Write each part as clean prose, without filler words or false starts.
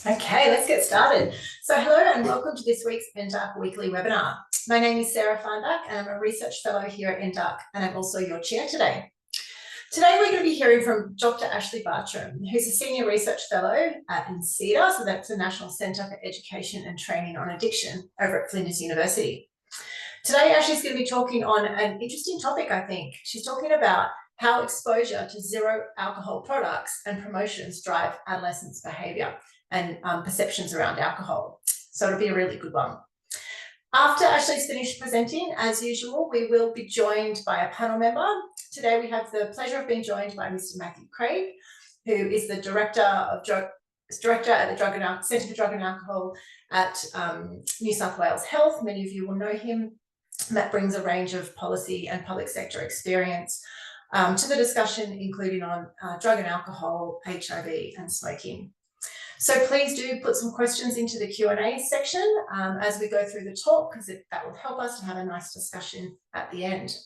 Okay, let's get started. So hello and welcome to this week's NDARC weekly webinar. My name is Sarah Farnback and I'm a research fellow here at NDARC and I'm also your chair today. Today we're going to be hearing from Dr. Ashlea Bartram, who's a senior research fellow at NCETA, so that's the National Centre for Education and Training on Addiction over at Flinders University. Today Ashley's going to be talking on an interesting topic, I think. She's talking about how exposure to zero alcohol products and promotions drive adolescents' behaviour and perceptions around alcohol. So it'll be a really good one. After Ashley's finished presenting, as usual, we will be joined by a panel member. Today we have the pleasure of being joined by Mr. Matthew Craig, who is the Director at the Centre for Drug and Alcohol at New South Wales Health. Many of you will know him. Matt brings a range of policy and public sector experience to the discussion, including on drug and alcohol, HIV and smoking. So please do put some questions into the Q&A section as we go through the talk, because that will help us to have a nice discussion at the end.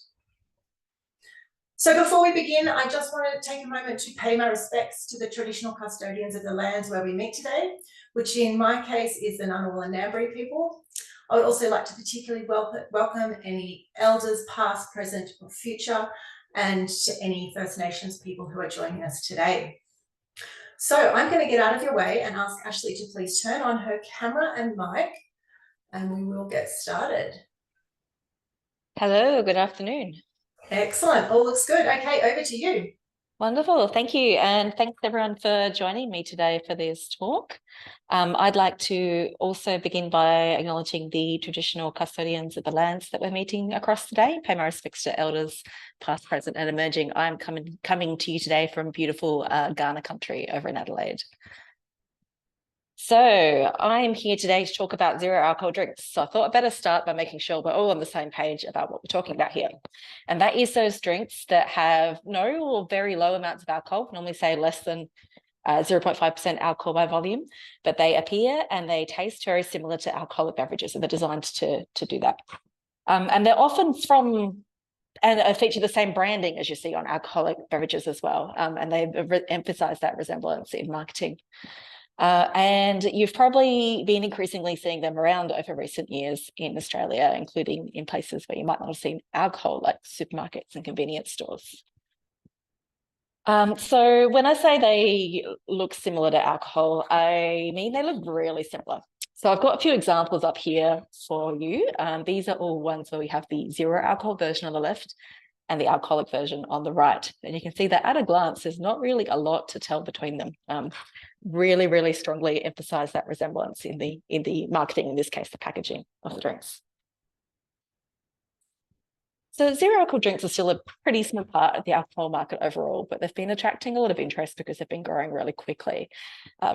So before we begin, I just want to take a moment to pay my respects to the traditional custodians of the lands where we meet today, which in my case is the Ngunnawal and Ngambri people. I would also like to particularly welcome any elders past, present or future, and to any First Nations people who are joining us today. So I'm going to get out of your way and ask Ashlea to please turn on her camera and mic and we will get started. Hello, good afternoon. Excellent. All looks good. Okay, over to you. Wonderful. Thank you. And thanks everyone for joining me today for this talk. I'd like to also begin by acknowledging the traditional custodians of the lands that we're meeting across today. Pay my respects to elders, past, present and emerging. I'm coming to you today from beautiful Ghana country over in Adelaide. So I'm here today to talk about zero alcohol drinks. So I thought I'd better start by making sure we're all on the same page about what we're talking about here. And that is those drinks that have no or very low amounts of alcohol, normally say less than 0.5% alcohol by volume, but they appear and they taste very similar to alcoholic beverages, and they're designed to do that. And they're often from and feature the same branding as you see on alcoholic beverages as well. And they emphasize that resemblance in marketing. And you've probably been increasingly seeing them around over recent years in Australia, including in places where you might not have seen alcohol, like supermarkets and convenience stores. So when I say they look similar to alcohol, I mean they look really similar. So I've got a few examples up here for you. These are all ones where we have the zero alcohol version on the left and the alcoholic version on the right. And you can see that at a glance, there's not really a lot to tell between them. Really, really strongly emphasize that resemblance in the marketing, in this case, the packaging of the drinks. So zero alcohol drinks are still a pretty small part of the alcohol market overall, but they've been attracting a lot of interest because they've been growing really quickly.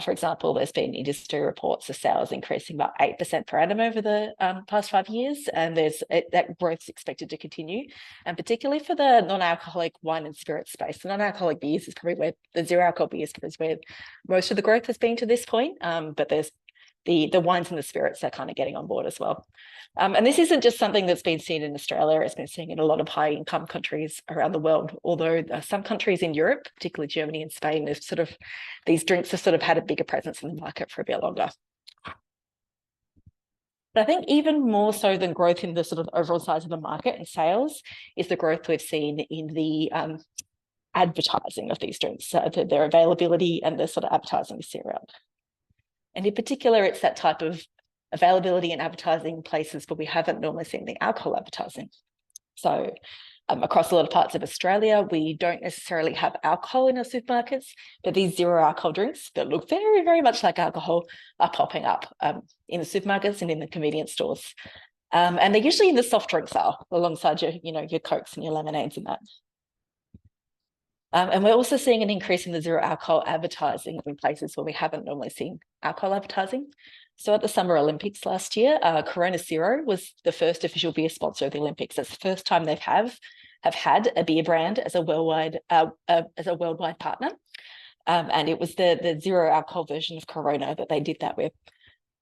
For example, there's been industry reports of sales increasing about 8% per annum over the past 5 years, and that growth is expected to continue. And particularly for the non-alcoholic wine and spirit space, the non-alcoholic beers is probably where the zero alcohol beers is where most of the growth has been to this point. But there's the wines and the spirits are kind of getting on board as well. And this isn't just something that's been seen in Australia, it's been seen in a lot of high income countries around the world, although some countries in Europe, particularly Germany and Spain, these drinks have sort of had a bigger presence in the market for a bit longer. But I think even more so than growth in the sort of overall size of the market and sales is the growth we've seen in the advertising of these drinks, their availability and the sort of advertising we see around. And in particular, it's that type of availability and advertising places where we haven't normally seen the alcohol advertising. So across a lot of parts of Australia, we don't necessarily have alcohol in our supermarkets, but these zero alcohol drinks that look very, very much like alcohol are popping up in the supermarkets and in the convenience stores. And they're usually in the soft drinks aisle alongside your Cokes and your lemonades and that. And we're also seeing an increase in the zero alcohol advertising in places where we haven't normally seen alcohol advertising. So at the Summer Olympics last year, Corona Zero was the first official beer sponsor of the Olympics. That's the first time they have had a beer brand as a worldwide partner. And it was the zero alcohol version of Corona that they did that with.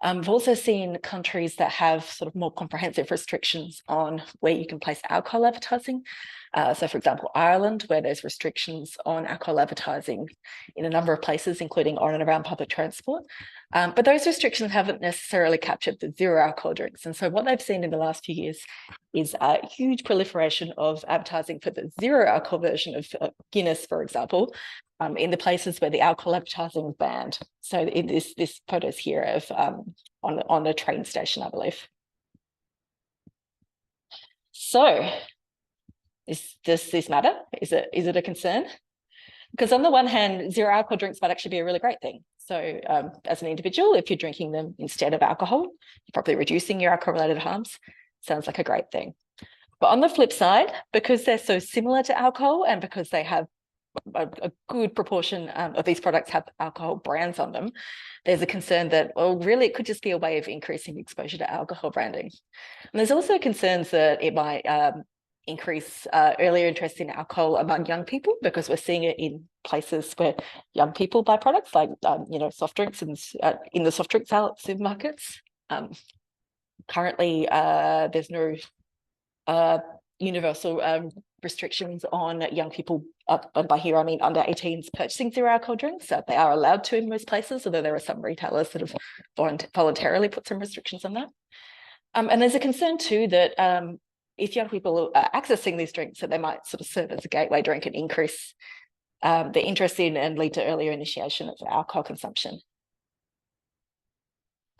We've also seen countries that have sort of more comprehensive restrictions on where you can place alcohol advertising. So, for example, Ireland, where there's restrictions on alcohol advertising in a number of places, including on and around public transport. But those restrictions haven't necessarily captured the zero alcohol drinks. And so what they've seen in the last few years is a huge proliferation of advertising for the zero alcohol version of Guinness, for example, in the places where the alcohol advertising is banned. So in this photos here of on a train station, I believe. So does this matter? Is it a concern? Because on the one hand, zero alcohol drinks might actually be a really great thing. So as an individual, if you're drinking them instead of alcohol, you're probably reducing your alcohol-related harms. Sounds like a great thing. But on the flip side, because they're so similar to alcohol and because they have a good proportion of these products have alcohol brands on them, there's a concern that, well, really it could just be a way of increasing exposure to alcohol branding. And there's also concerns that it might increase earlier interest in alcohol among young people, because we're seeing it in places where young people buy products like soft drinks and in the soft drink supermarkets. Currently, there's no universal restrictions on young people, and by here I mean under 18s, purchasing zero alcohol drinks. They are allowed to in most places, although there are some retailers that have voluntarily put some restrictions on that. And there's a concern too that if young people are accessing these drinks, that they might sort of serve as a gateway drink and increase the interest in and lead to earlier initiation of alcohol consumption.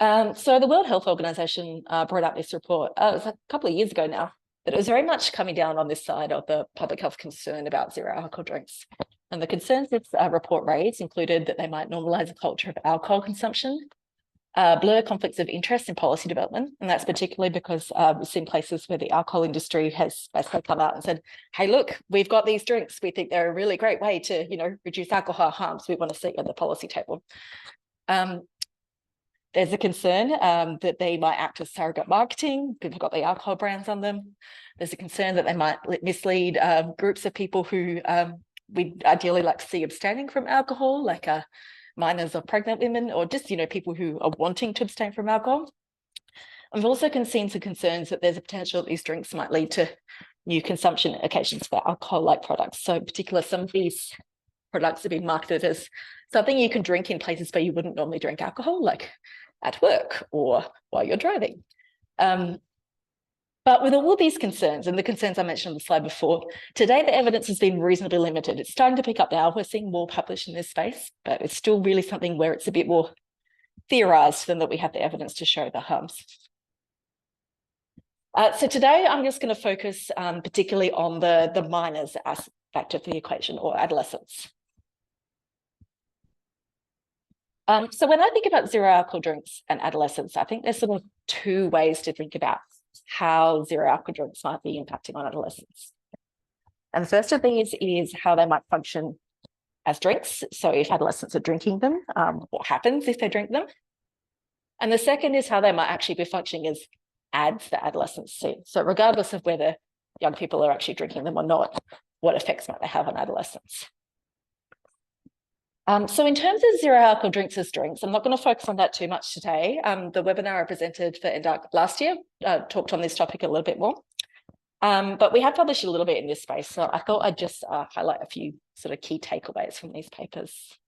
So the World Health Organization brought out this report, it was a couple of years ago now, that it was very much coming down on this side of the public health concern about zero alcohol drinks. And the concerns this report raised included that they might normalise a culture of alcohol consumption, blur conflicts of interest in policy development. And that's particularly because we've seen places where the alcohol industry has basically come out and said, hey, look, we've got these drinks. We think they're a really great way to, reduce alcohol harms. We want to sit at the policy table. There's a concern that they might act as surrogate marketing. People got the alcohol brands on them. There's a concern that they might mislead groups of people who we'd ideally like to see abstaining from alcohol, like minors or pregnant women, or just, people who are wanting to abstain from alcohol. And we've also seen some concerns that there's a potential that these drinks might lead to new consumption occasions for alcohol-like products. So in particular, some of these products are being marketed as something you can drink in places where you wouldn't normally drink alcohol, like at work or while you're driving. But with all of these concerns, and the concerns I mentioned on the slide before, today the evidence has been reasonably limited. It's starting to pick up now. We're seeing more published in this space, but it's still really something where it's a bit more theorised than that we have the evidence to show the harms. So today I'm just going to focus particularly on the minors aspect of the equation, or adolescents. So when I think about zero alcohol drinks and adolescents, I think there's sort of two ways to think about how zero alcohol drinks might be impacting on adolescents. And the first of these is how they might function as drinks. So if adolescents are drinking them, what happens if they drink them? And the second is how they might actually be functioning as ads that adolescents see. So regardless of whether young people are actually drinking them or not, what effects might they have on adolescents? So in terms of zero alcohol drinks as drinks, I'm not going to focus on that too much today. The webinar I presented for NDARC last year talked on this topic a little bit more. But we have published a little bit in this space, so I thought I'd just highlight a few sort of key takeaways from these papers.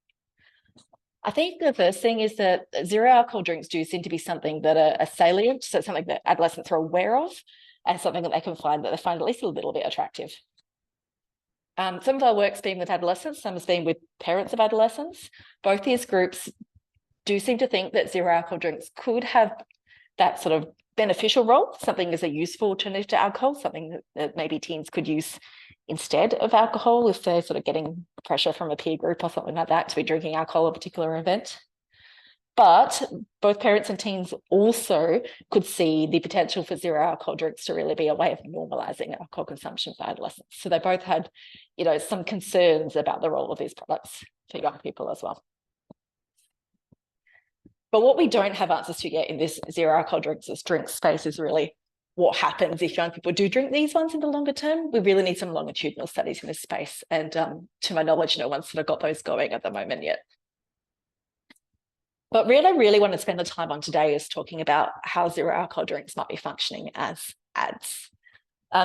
I think the first thing is that zero alcohol drinks do seem to be something that are salient, so something that adolescents are aware of, and something that they find at least a little bit attractive. Some of our work's been with adolescents, some has been with parents of adolescents. Both these groups do seem to think that zero alcohol drinks could have that sort of beneficial role, something as a useful alternative to alcohol, something that maybe teens could use instead of alcohol if they're sort of getting pressure from a peer group or something like that to be drinking alcohol at a particular event. But both parents and teens also could see the potential for zero alcohol drinks to really be a way of normalising alcohol consumption for adolescents. So they both had, some concerns about the role of these products for young people as well. But what we don't have answers to yet in this zero alcohol drinks as drinks space is really what happens if young people do drink these ones in the longer term. We really need some longitudinal studies in this space. And to my knowledge, no one's sort of got those going at the moment yet. But what I really want to spend the time on today is talking about how zero alcohol drinks might be functioning as ads.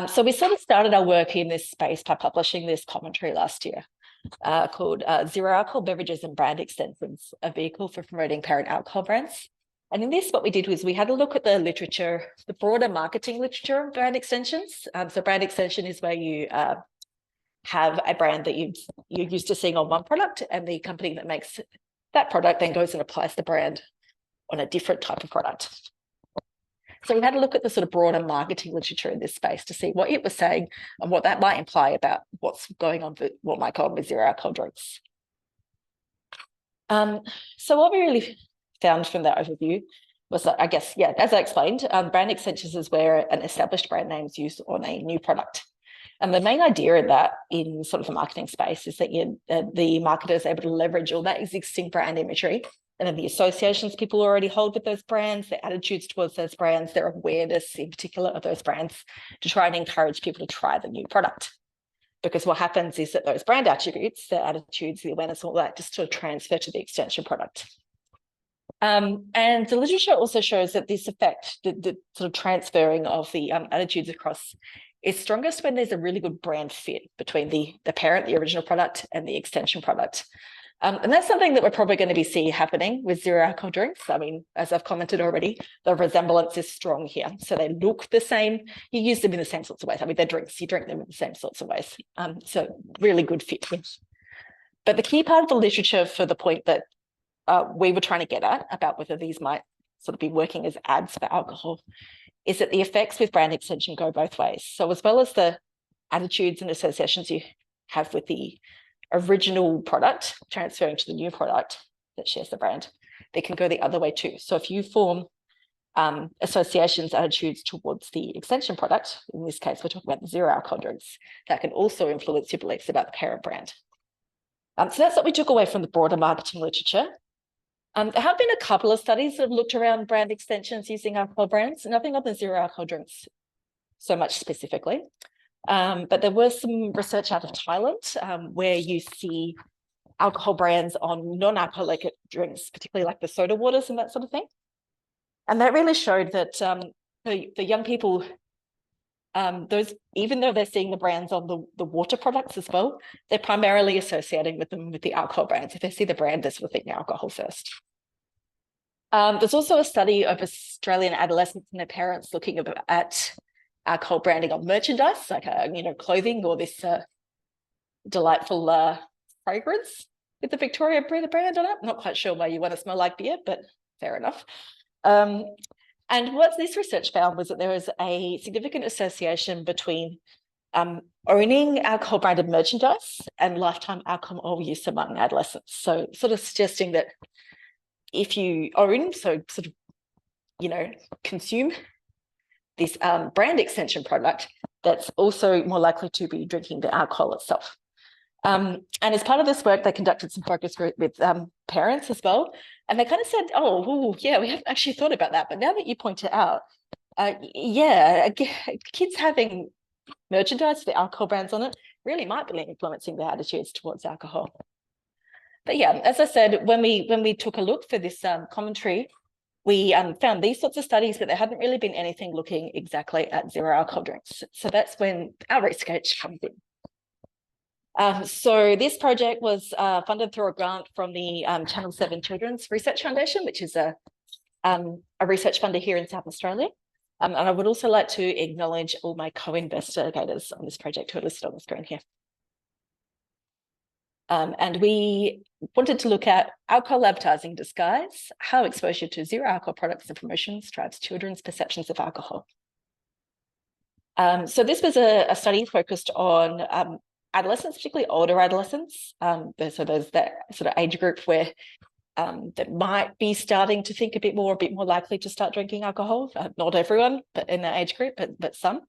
So we sort of started our work in this space by publishing this commentary last year called Zero Alcohol Beverages and Brand Extensions, a vehicle for promoting parent alcohol brands. And in this, what we did was we had a look at the literature, the broader marketing literature of brand extensions. So brand extension is where you have a brand that you're used to seeing on one product, and the company that makes that product then goes and applies the brand on a different type of product. So we had a look at the sort of broader marketing literature in this space to see what it was saying and what that might imply about what's going on with what might go on with zero alcohol drinks. So what we really found from that overview was that, I guess, yeah, as I explained, brand extensions is where an established brand name is used on a new product. And the main idea in that, in sort of the marketing space, is that the marketer is able to leverage all that existing brand imagery and then the associations people already hold with those brands, their attitudes towards those brands, their awareness in particular of those brands, to try and encourage people to try the new product. Because what happens is that those brand attributes, their attitudes, the awareness, all that, just sort of transfer to the extension product. And the literature also shows that this effect, the sort of transferring of the attitudes across, is strongest when there's a really good brand fit between the parent, the original product, and the extension product. And that's something that we're probably going to be seeing happening with zero alcohol drinks. I mean, as I've commented already, the resemblance is strong here. So they look the same. You use them in the same sorts of ways. I mean, they're drinks. You drink them in the same sorts of ways. So really good fit. But the key part of the literature for the point that we were trying to get at about whether these might sort of be working as ads for alcohol is that the effects with brand extension go both ways. So as well as the attitudes and associations you have with the original product transferring to the new product that shares the brand, they can go the other way too. So if you form associations, attitudes towards the extension product, in this case, we're talking about the zero alcohol drinks, that can also influence your beliefs about the parent brand. So that's what we took away from the broader marketing literature. There have been a couple of studies that have looked around brand extensions using alcohol brands, nothing on the zero alcohol drinks so much specifically. But there was some research out of Thailand where you see alcohol brands on non-alcoholic drinks, particularly like the soda waters and that sort of thing. And that really showed that for young people, those, even though they're seeing the brands on the water products as well, they're primarily associating with them with the alcohol brands. If they see the brand, they're sort of thinking alcohol first. There's also a study of Australian adolescents and their parents looking at alcohol branding on merchandise, like clothing or this delightful fragrance with the Victoria brand on it. I'm not quite sure why you want to smell like beer, but fair enough. And what this research found was that there was a significant association between owning alcohol branded merchandise and lifetime alcohol use among adolescents. So sort of suggesting that if you own, so sort of, consume this brand extension product, that's also more likely to be drinking the alcohol itself. And as part of this work, they conducted some focus group with parents as well. And they kind of said, oh, yeah, we haven't actually thought about that. But now that you point it out, kids having merchandise with the alcohol brands on it really might be influencing their attitudes towards alcohol. But yeah, as I said, when we took a look for this commentary, we found these sorts of studies, but there hadn't really been anything looking exactly at zero alcohol drinks. So that's when our research comes in. So this project was funded through a grant from the Channel 7 Children's Research Foundation, which is a research funder here in South Australia. And I would also like to acknowledge all my co-investigators on this project who are listed on the screen here. And we wanted to look at alcohol advertising disguise, how exposure to zero alcohol products and promotions drives children's perceptions of alcohol. So this was a study focused on adolescents, particularly older adolescents. So there's that sort of age group where that might be starting to think a bit more likely to start drinking alcohol. Not everyone, but in that age group, but some.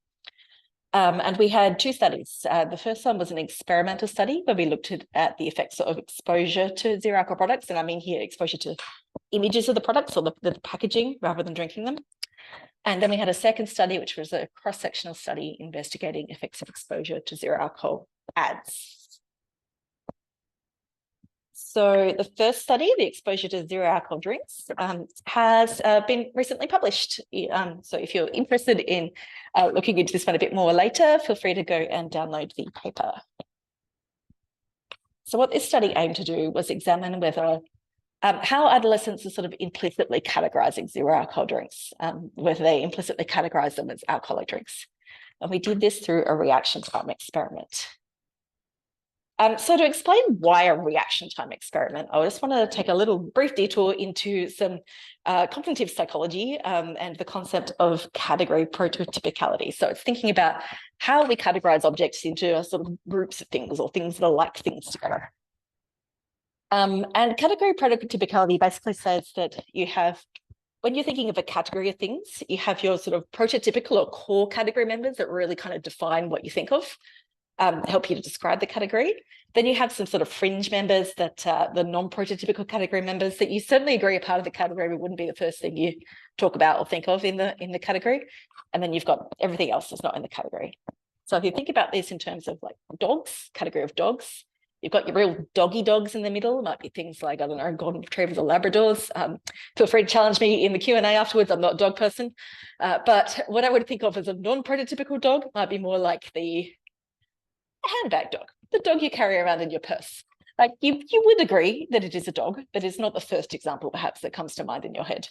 And we had two studies. The first one was an experimental study where we looked at the effects of exposure to zero alcohol products. And I mean here, exposure to images of the products or the packaging rather than drinking them. And then we had a second study, which was a cross-sectional study investigating effects of exposure to zero alcohol ads. So the first study, the exposure to zero alcohol drinks, has been recently published. So if you're interested in looking into this one a bit more later, feel free to go and download the paper. So what this study aimed to do was examine whether how adolescents are sort of implicitly categorizing zero alcohol drinks, whether they implicitly categorize them as alcoholic drinks. And we did this through a reaction time experiment. So to explain why a reaction time experiment, I just want to take a little brief detour into some cognitive psychology and the concept of category prototypicality. So it's thinking about how we categorize objects into sort of groups of things or things that are like things together. And category prototypicality basically says that you have, when you're thinking of a category of things, you have your sort of prototypical or core category members that really kind of define what you think of. Help you to describe the category. Then you have some sort of fringe members that the non-prototypical category members that you certainly agree are part of the category, but wouldn't be the first thing you talk about or think of in the category. And then you've got everything else that's not in the category. So if you think about this in terms of like dogs, category of dogs, you've got your real doggy dogs in the middle. It might be things like, I don't know, golden retrievers or Labradors. Feel free to challenge me in the Q&A afterwards. I'm not a dog person. But what I would think of as a non-prototypical dog might be more like the handbag dog, the dog you carry around in your purse. Like you would agree that it is a dog, but it's not the first example perhaps that comes to mind in your head.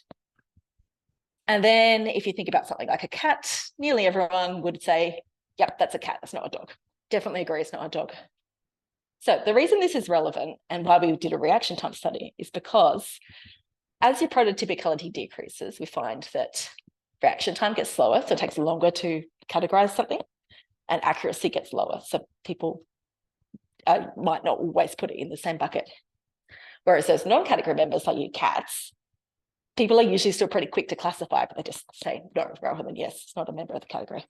And then if you think about something like a cat, nearly everyone would say, yep, that's a cat, that's not a dog. Definitely agree it's not a dog. So the reason this is relevant and why we did a reaction time study is because as your prototypicality decreases, we find that reaction time gets slower, so it takes longer to categorize something, and accuracy gets lower. So people might not always put it in the same bucket. Whereas those non-category members like your cats, people are usually still pretty quick to classify, but they just say no rather than yes, it's not a member of the category.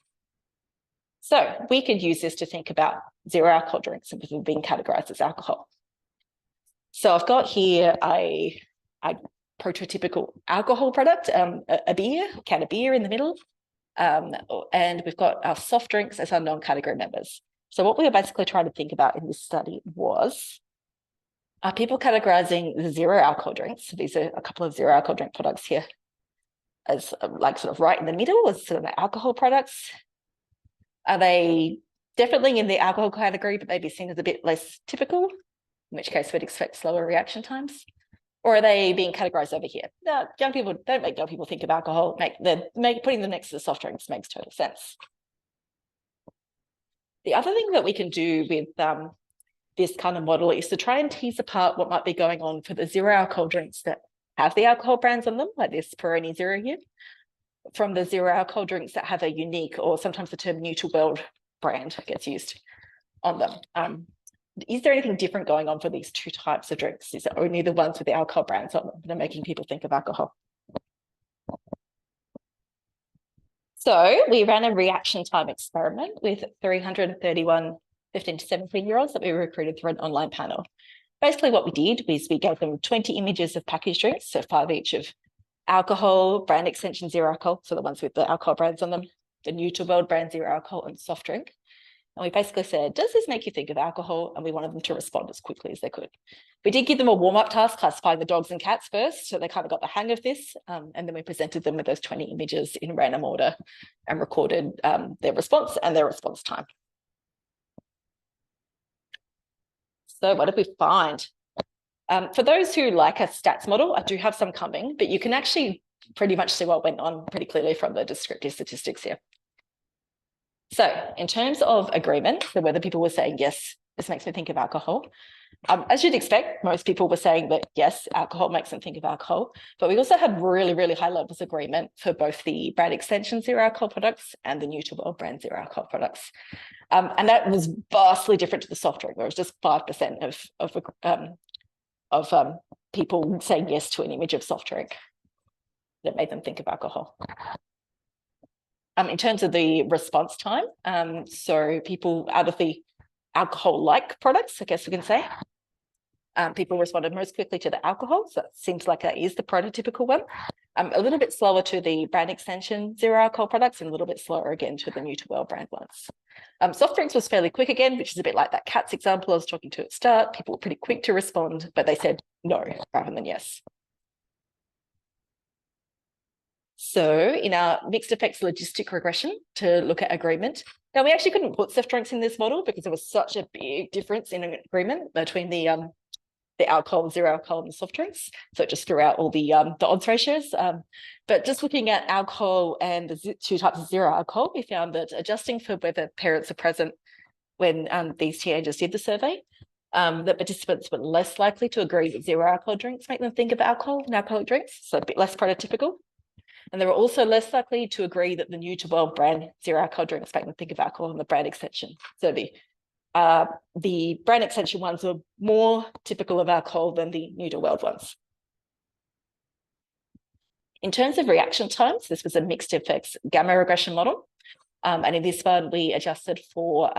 So we could use this to think about zero alcohol drinks and whether being categorized as alcohol. So I've got here a prototypical alcohol product, a beer, a can of beer in the middle. And we've got our soft drinks as our non-category members. So what we were basically trying to think about in this study was, are people categorizing the zero alcohol drinks? So these are a couple of zero alcohol drink products here as like sort of right in the middle as sort of alcohol products. Are they definitely in the alcohol category, but maybe seen as a bit less typical, in which case we'd expect slower reaction times? Or are they being categorized over here? No, young people, don't make young people think of alcohol. Putting them next to the soft drinks makes total sense. The other thing that we can do with this kind of model is to try and tease apart what might be going on for the zero alcohol drinks that have the alcohol brands on them, like this Peroni Zero here, from the zero alcohol drinks that have a unique, or sometimes the term neutral world brand gets used on them. Is there anything different going on for these two types of drinks? Is it only the ones with the alcohol brands on them that are making people think of alcohol? So we ran a reaction time experiment with 331 15 to 17-year-olds that we recruited through an online panel. Basically what we did was we gave them 20 images of packaged drinks, so 5 each of alcohol, brand extension zero alcohol, so the ones with the alcohol brands on them, the neutral world brand zero alcohol, and soft drink. And we basically said, does this make you think of alcohol? And we wanted them to respond as quickly as they could. We did give them a warm-up task, classifying the dogs and cats first, so they kind of got the hang of this. And then we presented them with those 20 images in random order and recorded their response and their response time. So what did we find? For those who like a stats model, I do have some coming, but you can actually pretty much see what went on pretty clearly from the descriptive statistics here. So in terms of agreement, so whether people were saying, yes, this makes me think of alcohol, as you'd expect, most people were saying that, yes, alcohol makes them think of alcohol, but we also had really, really high levels of agreement for both the brand extension zero alcohol products and the neutral world brand zero alcohol products. And that was vastly different to the soft drink, where it was just 5% of people saying yes to an image of soft drink that made them think of alcohol. In terms of the response time, so people out of the alcohol-like products, I guess we can say, People responded most quickly to the alcohol, so it seems like that is the prototypical one. A little bit slower to the brand extension zero alcohol products, and a little bit slower again to the new to world brand ones. Soft drinks was fairly quick again, which is a bit like that Cats example I was talking to at start. People were pretty quick to respond, but they said no rather than yes. So in our mixed effects logistic regression to look at agreement, now we actually couldn't put soft drinks in this model because there was such a big difference in agreement between the alcohol, zero alcohol, and the soft drinks. So it just threw out all the odds ratios. But just looking at alcohol and the two types of zero alcohol, we found that adjusting for whether parents are present when these teenagers did the survey, that participants were less likely to agree that zero alcohol drinks make them think of alcohol and alcoholic drinks, so a bit less prototypical. And they were also less likely to agree that the new to world brand zero alcohol drinks make them think of alcohol and the brand extension. So the brand extension ones were more typical of alcohol than the new to world ones. In terms of reaction times, this was a mixed effects gamma regression model. And in this one, we adjusted for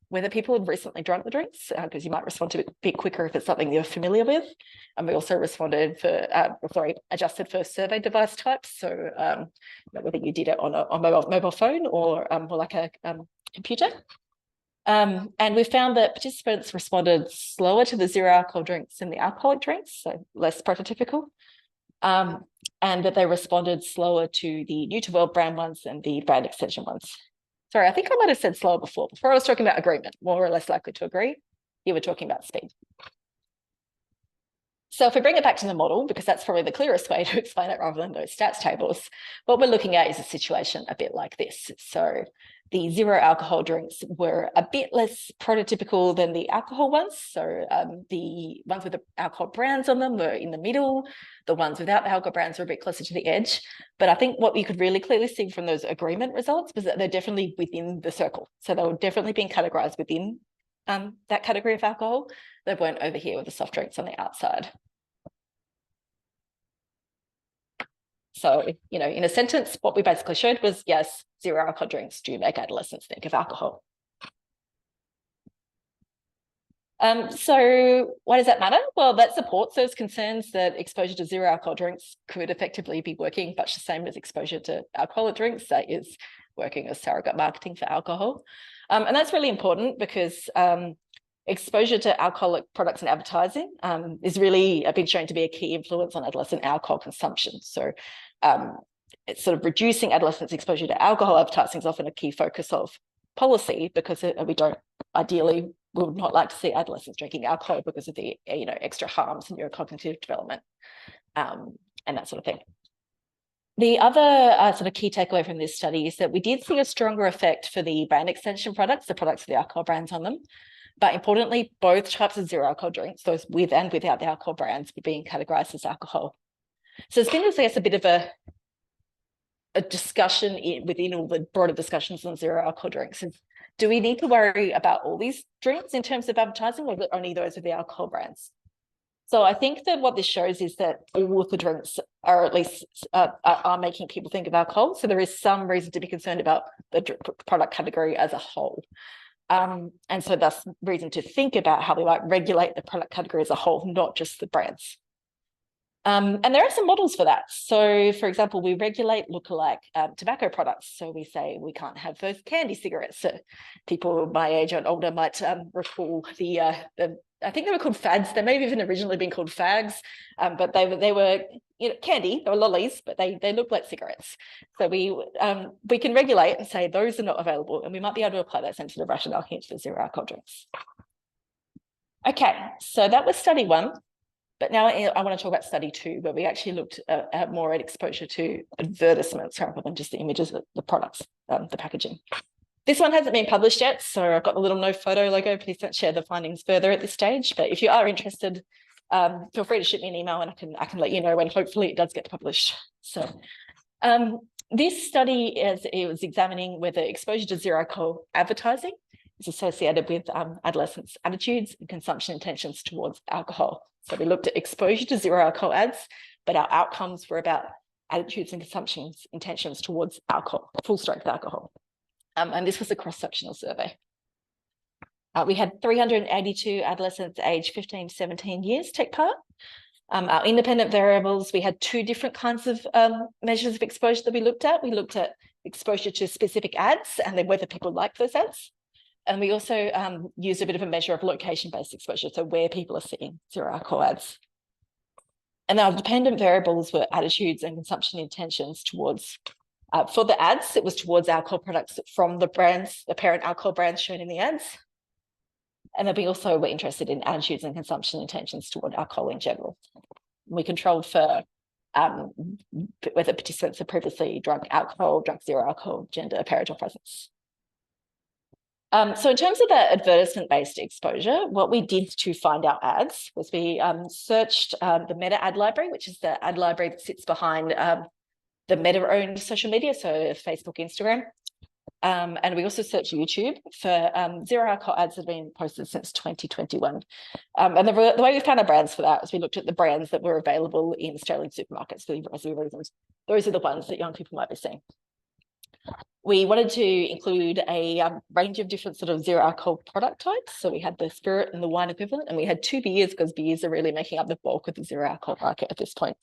whether people had recently drunk the drinks, because you might respond to it a bit quicker if it's something you're familiar with. And we also responded for, adjusted for survey device types. So whether you did it on a mobile phone or more like a computer. And we found that participants responded slower to the zero alcohol drinks than the alcoholic drinks, so less prototypical. And that they responded slower to the new to world brand ones and the brand extension ones. Sorry, I think I might have said slower before. Before I was talking about agreement, more or less likely to agree. You were talking about speed. So if we bring it back to the model, because that's probably the clearest way to explain it rather than those stats tables, what we're looking at is a situation a bit like this. So the zero alcohol drinks were a bit less prototypical than the alcohol ones. So the ones with the alcohol brands on them were in the middle. The ones without the alcohol brands were a bit closer to the edge. But I think what you could really clearly see from those agreement results was that they're definitely within the circle. So they were definitely being categorized within that category of alcohol. They weren't over here with the soft drinks on the outside. So, you know, in a sentence, what we basically showed was, yes, zero alcohol drinks do make adolescents think of alcohol. So why does that matter? Well, that supports those concerns that exposure to zero alcohol drinks could effectively be working much the same as exposure to alcoholic drinks, that is working as surrogate marketing for alcohol. And that's really important because exposure to alcoholic products and advertising is really been shown to be a key influence on adolescent alcohol consumption. So it's sort of reducing adolescents' exposure to alcohol advertising is often a key focus of policy because we don't ideally we would not like to see adolescents drinking alcohol because of the extra harms in neurocognitive development and that sort of thing. The other sort of key takeaway from this study is that we did see a stronger effect for the brand extension products, the products with the alcohol brands on them. But importantly, both types of zero alcohol drinks, those with and without the alcohol brands, were being categorized as alcohol. So it's been, I guess, a bit of a discussion within all the broader discussions on zero alcohol drinks. Do we need to worry about all these drinks in terms of advertising, or only those with the alcohol brands? So I think that what this shows is that all of the drinks are at least are making people think of alcohol. So there is some reason to be concerned about the product category as a whole. And so that's reason to think about how we might regulate the product category as a whole, not just the brands. And there are some models for that. So, for example, we regulate lookalike tobacco products. So we say we can't have those candy cigarettes. So people my age and older might recall the I think they were called fads. They may have even originally been called fags, but they were candy. They were lollies, but they look like cigarettes. So we can regulate and say those are not available, and we might be able to apply that sensitive rationale here to the zero alcohol drinks. Okay, so that was study 1. But now I want to talk about study 2, where we actually looked more at exposure to advertisements rather than just the images of the products, the packaging. This one hasn't been published yet, so I've got the little no photo logo. Please don't share the findings further at this stage. But if you are interested, feel free to shoot me an email and I can let you know when hopefully it does get published. So this study it was examining whether exposure to zero alcohol advertising is associated with adolescents' attitudes and consumption intentions towards alcohol. So we looked at exposure to zero alcohol ads, but our outcomes were about attitudes and consumption intentions towards alcohol, full strength alcohol. And this was a cross-sectional survey. We had 382 adolescents aged 15 to 17 years take part. Our independent variables, we had 2 different kinds of measures of exposure that we looked at. We looked at exposure to specific ads and then whether people like those ads. And we also used a bit of a measure of location-based exposure, so where people are seeing zero alcohol ads. And our dependent variables were attitudes and consumption intentions towards, for the ads, it was towards alcohol products from the brands, the parent alcohol brands shown in the ads. And then we also were interested in attitudes and consumption intentions toward alcohol in general. We controlled for whether participants had previously drunk alcohol, drunk zero alcohol, gender, parental presence. So in terms of the advertisement-based exposure, what we did to find our ads was we searched the Meta ad library, which is the ad library that sits behind the Meta-owned social media, so Facebook, Instagram. And we also searched YouTube for zero alcohol ads that have been posted since 2021. And the way we found our brands for that was we looked at the brands that were available in Australian supermarkets for various reasons. Those are the ones that young people might be seeing. We wanted to include a range of different sort of zero alcohol product types. So we had the spirit and the wine equivalent, and we had 2 beers because beers are really making up the bulk of the zero alcohol market at this point.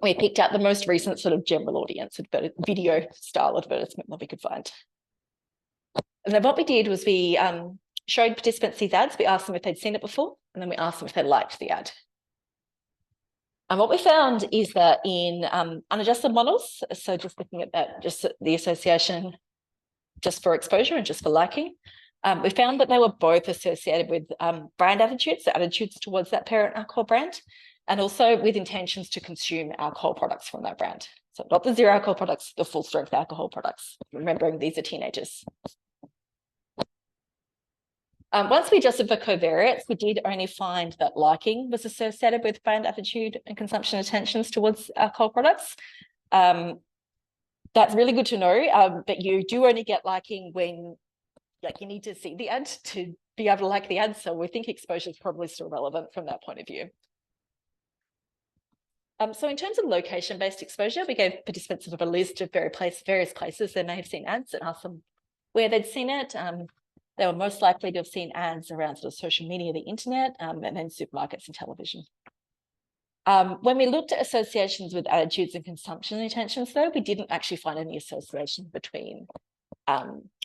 We picked out the most recent sort of general audience video style advertisement that we could find. And then what we did was we showed participants these ads. We asked them if they'd seen it before, and then we asked them if they liked the ad. And what we found is that in unadjusted models, so just looking at that, just the association just for exposure and just for liking, we found that they were both associated with brand attitudes, so attitudes towards that parent alcohol brand, and also with intentions to consume alcohol products from that brand. So not the zero alcohol products, the full strength alcohol products, remembering these are teenagers. Once we adjusted for covariates, we did only find that liking was associated with brand attitude and consumption intentions towards alcohol products. That's really good to know, but you do only get liking when you need to see the ad to be able to like the ad. So we think exposure is probably still relevant from that point of view. So in terms of location-based exposure, we gave participants sort of a list of various places they may have seen ads and asked them where they'd seen it. They were most likely to have seen ads around sort of social media, the internet, and then supermarkets and television. When we looked at associations with attitudes and consumption intentions, though, we didn't actually find any association between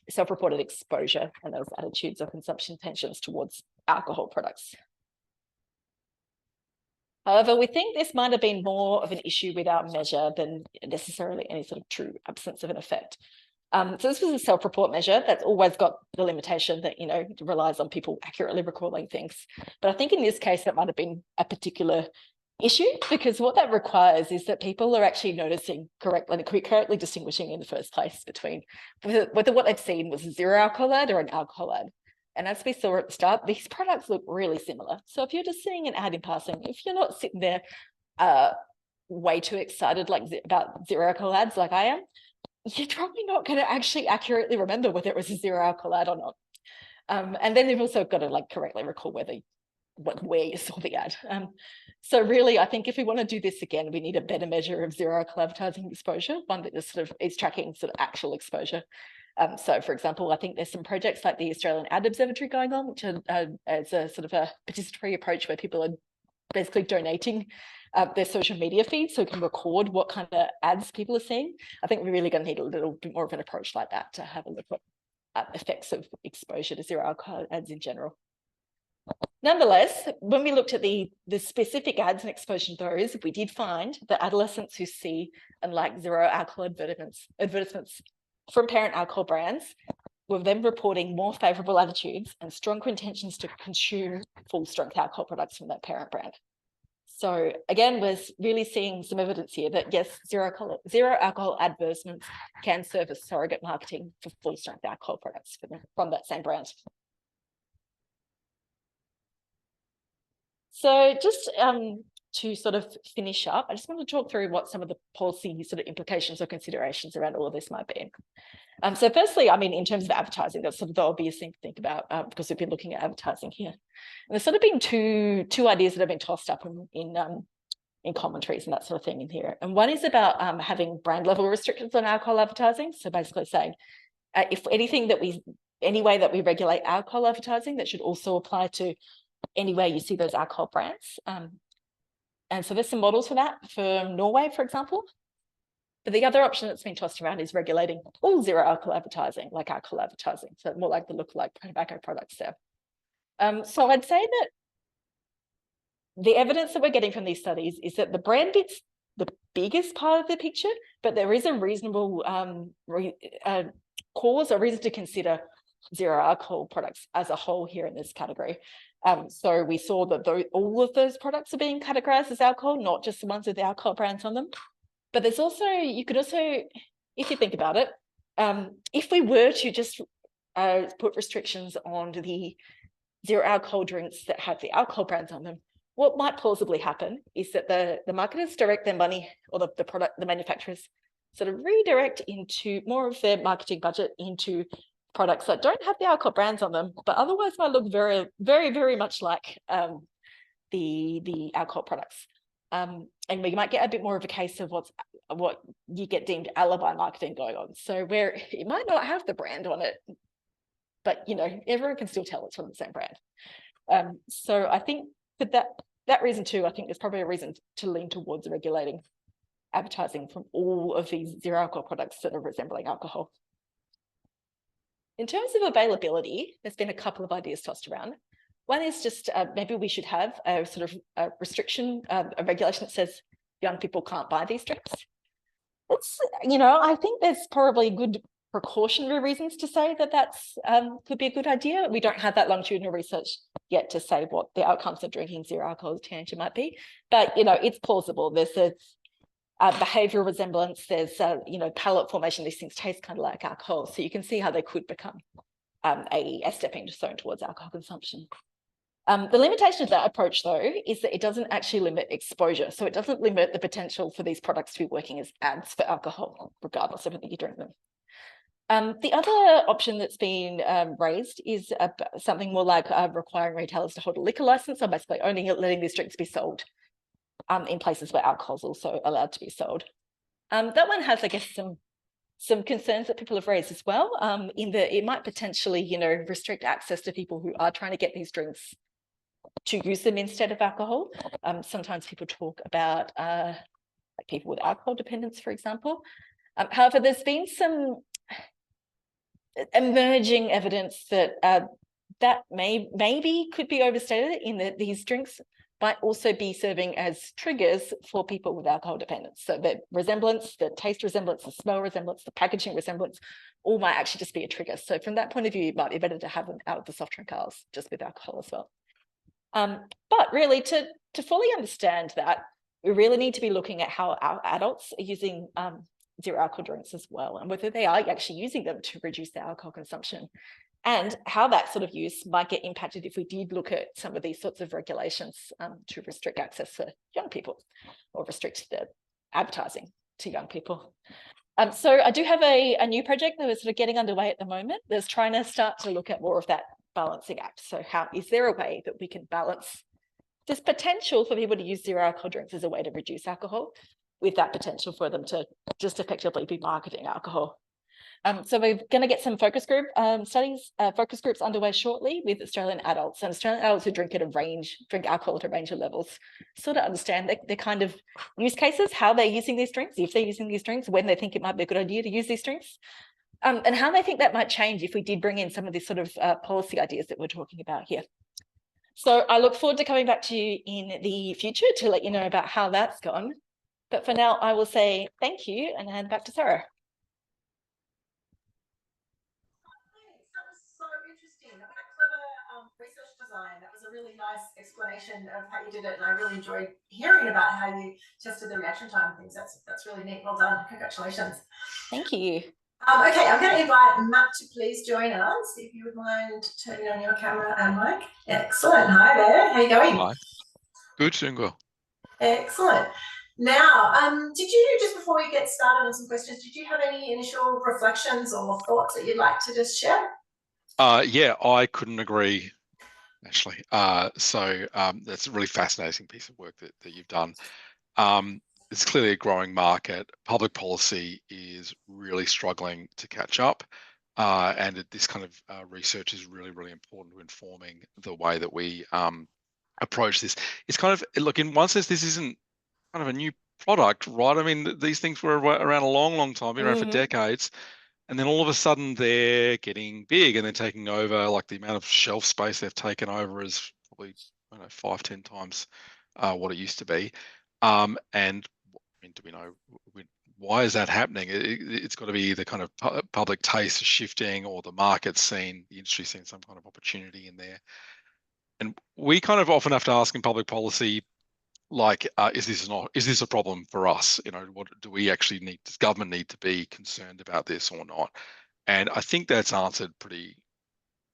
self-reported exposure and those attitudes or consumption intentions towards alcohol products. However, we think this might have been more of an issue with our measure than necessarily any sort of true absence of an effect. So this was a self-report measure that's always got the limitation that, it relies on people accurately recalling things. But I think in this case, that might have been a particular issue, because what that requires is that people are actually noticing correctly distinguishing in the first place between whether what they've seen was a zero alcohol ad or an alcohol ad. And as we saw at the start, these products look really similar. So if you're just seeing an ad in passing, if you're not sitting there way too excited about zero alcohol ads like I am, you're probably not going to actually accurately remember whether it was a zero alcohol ad or not. And then you've also got to correctly recall where you saw the ad. So really, I think if we want to do this again, we need a better measure of zero alcohol advertising exposure, one that is tracking sort of actual exposure. So for example, I think there's some projects like the Australian Ad Observatory going on, which is a sort of a participatory approach where people are basically donating their social media feeds so we can record what kind of ads people are seeing. I think we're really going to need a little bit more of an approach like that to have a look at effects of exposure to zero alcohol ads in general. Nonetheless, when we looked at the specific ads and exposure to those, we did find that adolescents who see and like zero alcohol advertisements from parent alcohol brands were then reporting more favourable attitudes and stronger intentions to consume full strength alcohol products from that parent brand. So again, we're really seeing some evidence here that yes, zero alcohol advertisements can serve as surrogate marketing for full strength alcohol products from that same brand. So just to sort of finish up, I just want to talk through what some of the policy sort of implications or considerations around all of this might be. So firstly, in terms of advertising, that's sort of the obvious thing to think about because we've been looking at advertising here. And there's sort of been two ideas that have been tossed up in commentaries and that sort of thing in here. And one is about having brand level restrictions on alcohol advertising. So basically saying, if anything that we any way that we regulate alcohol advertising, that should also apply to anywhere you see those alcohol brands. And so there's some models for that for Norway, for example. But the other option that's been tossed around is regulating all zero alcohol advertising, like alcohol advertising. So more like the lookalike tobacco products there. So I'd say that the evidence that we're getting from these studies is that the brand bit's the biggest part of the picture, but there is a reasonable cause or reason to consider zero alcohol products as a whole here in this category. So we saw that all of those products are being categorized as alcohol, not just the ones with the alcohol brands on them. But there's also, you could also, if you think about it, if we were to just put restrictions on the zero alcohol drinks that have the alcohol brands on them, what might plausibly happen is that the marketers direct their money, or the manufacturers sort of redirect into more of their marketing budget into products that don't have the alcohol brands on them, but otherwise might look very, very, very much like the alcohol products. And we might get a bit more of a case of what you get deemed alibi marketing going on. So where it might not have the brand on it, but everyone can still tell it's from the same brand. So I think for that reason too, I think there's probably a reason to lean towards regulating advertising from all of these zero alcohol products that are resembling alcohol. In terms of availability, there's been a couple of ideas tossed around. One is just maybe we should have a sort of a restriction, a regulation that says young people can't buy these drinks. It's, I think there's probably good precautionary reasons to say that that's could be a good idea. We don't have that longitudinal research yet to say what the outcomes of drinking zero alcohol as a teenager might be, but it's plausible. There's a behavioral resemblance, there's palate formation. These things taste kind of like alcohol, so you can see how they could become a stepping stone towards alcohol consumption. The limitation of that approach, though, is that it doesn't actually limit exposure. So it doesn't limit the potential for these products to be working as ads for alcohol, regardless of whether you drink them. The other option that's been raised is something more like requiring retailers to hold a liquor license, or basically only letting these drinks be sold in places where alcohol is also allowed to be sold. That one has, I guess, some concerns that people have raised as well, in that it might potentially, restrict access to people who are trying to get these drinks to use them instead of alcohol. Sometimes people talk about like people with alcohol dependence, for example. However, there's been some emerging evidence that that maybe could be overstated, in that these drinks might also be serving as triggers for people with alcohol dependence. So the resemblance, the taste resemblance, the smell resemblance, the packaging resemblance, all might actually just be a trigger. So from that point of view, it might be better to have them out of the soft drink aisles, just with alcohol as well. But really, to fully understand that, we really need to be looking at how our adults are using zero alcohol drinks as well, and whether they are actually using them to reduce their alcohol consumption, and how that sort of use might get impacted if we did look at some of these sorts of regulations to restrict access for young people, or restrict the advertising to young people. So I do have a new project that we're sort of getting underway at the moment that's trying to start to look at more of that balancing act. So how is there a way that we can balance this potential for people to use zero alcohol drinks as a way to reduce alcohol, with that potential for them to just effectively be marketing alcohol? So we're going to get some focus group focus groups underway shortly with Australian adults, and Australian adults who drink alcohol at a range of levels, sort of understand the kind of use cases, how they're using these drinks, if they're using these drinks, when they think it might be a good idea to use these drinks, and how they think that might change if we did bring in some of these sort of policy ideas that we're talking about here. So I look forward to coming back to you in the future to let you know about how that's gone. But for now, I will say thank you and hand back to Sarah. That was so interesting. What a clever research design. That was a really nice explanation of how you did it, and I really enjoyed hearing about how you tested the reaction time and things. That's really neat. Well done. Congratulations. Thank you. Okay, I'm going to invite Matt to please join us, if you would mind turning on your camera and mic. Excellent. Hi there. How are you going? Hi. Good, doing well. Excellent. Now, did you, just before we get started on some questions, did you have any initial reflections or thoughts that you'd like to just share? Yeah, I couldn't agree, Ashley. So that's a really fascinating piece of work that you've done. It's clearly a growing market. Public policy is really struggling to catch up. And this kind of research is really, really important to informing the way that we approach this. It's kind of, look, in one sense, this isn't kind of a new product, right? I mean, these things were around a long, long time, been around for decades. And then all of a sudden they're getting big and they're taking over, like the amount of shelf space they've taken over is probably, I don't know, 5-10 times what it used to be. And I mean, do we know why is that happening? It's got to be the kind of public taste shifting, or the market's seen, the industry seen some kind of opportunity in there. And we kind of often have to ask in public policy, like, is this a problem for us? You know, what do we actually need? Does government need to be concerned about this or not? And I think that's answered pretty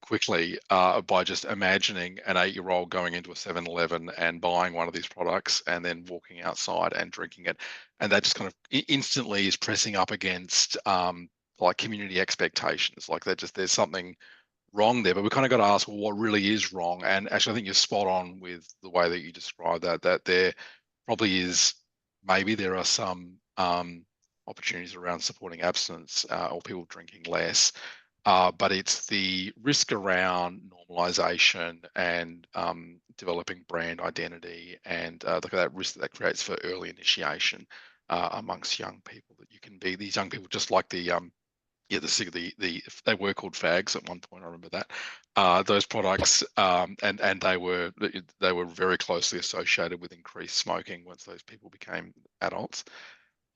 quickly by just imagining an 8-year-old going into a 7-Eleven and buying one of these products and then walking outside and drinking it. And that just kind of instantly is pressing up against like community expectations. Like there's something wrong there, but we kind of got to ask, well, what really is wrong? And actually, I think you're spot on with the way that you describe that there probably is, maybe there are some opportunities around supporting abstinence or people drinking less, but it's the risk around normalization and developing brand identity, and look at that risk that creates for early initiation amongst young people, that you can be these young people, just like the they were called fags at one point. I remember that those products, and they were very closely associated with increased smoking once those people became adults.